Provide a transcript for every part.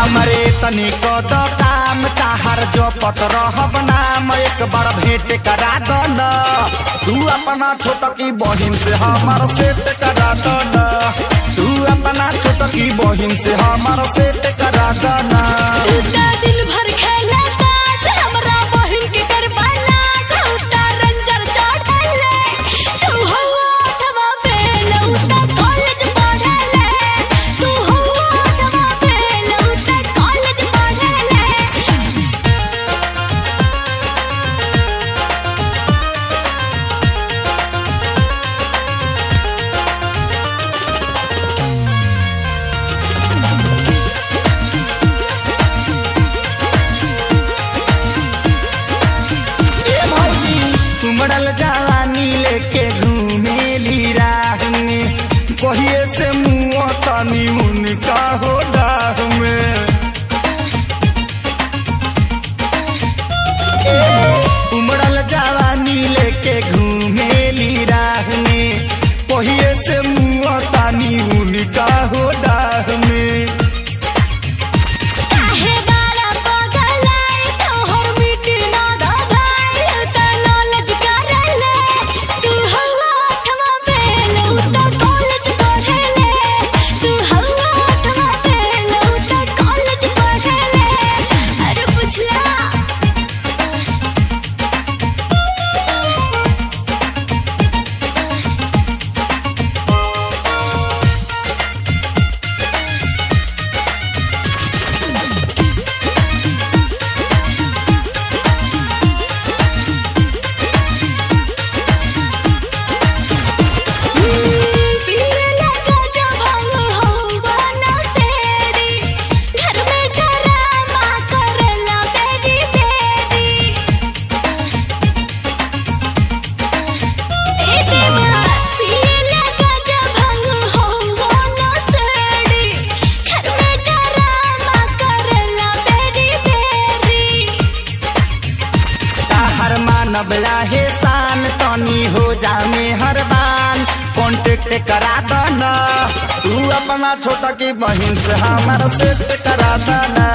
हमरे तनिक द काम ताहर जो पत रहब नाम एक बार भेंट करा दो न। तू अपना छोटकी बहिन से हमार सेट करा दो न। तू अपना छोटकी बहिन से हमार सेट करा दो न। दिन भर खेला ताश हमरा बहिन के करवाना उता रंजर चढ़ले। तू हो 8वां फेल उता कॉलेज पढ़ले। तू हो 8वां फेल उता कॉलेज पढ़ले। उमड़ल जवानी लेके घूमेली राह में कहिए से मुँह तनी उनका हो डाह में। उमड़ल जवानी लेके घूमेली राह में कहिए से मुँह तनी उनका हो डाह में। नबला हे शान तनी हो जा मेहरबान कॉन्टेक्ट करा दो न। तू अपना छोटकी बहिन से हमार सेट करा दो न।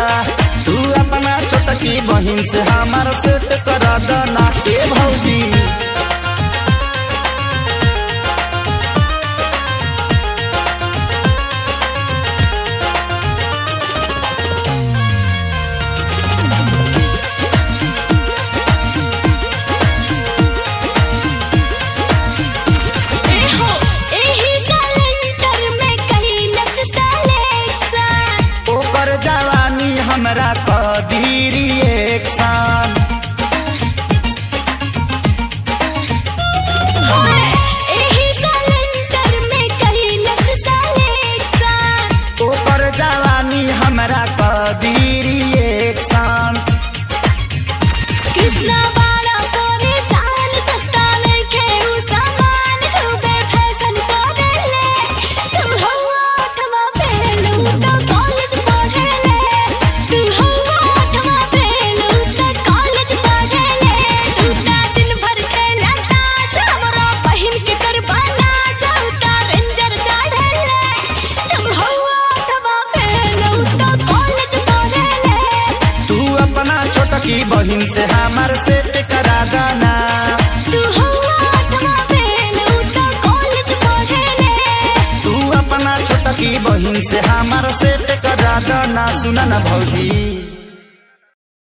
तू अपना छोटकी बहिन से हमार सेट करा दो न। ए भौजी हमरा कदीरी एक शान। एही सिलेंडर में कहिलस सिलेक्शन। ओकर जवानी हमरा कदीरी एक शान। कृष्णा वाला परेशान सस्ता लेके उ सामान खूबे फैशन करेले। तू हो 8वां फेल उता कॉलेज पढ़ले। तू हो 8वां फेल उता कॉलेज पढ़ले। तू दिन भर खेला ताश हमरा बहिन के करवाना उता रंजर चढ़ले। तू हो 8वां फेल उता कॉलेज पढ़ले। तू अपना छोटकी बहिन से हमार सेट करा देना। तू हो 8वां फेल उता कॉलेज पढ़ले। तू अपना छोटकी बहिन से हमार सेट करा देना। सुना ना भौजी।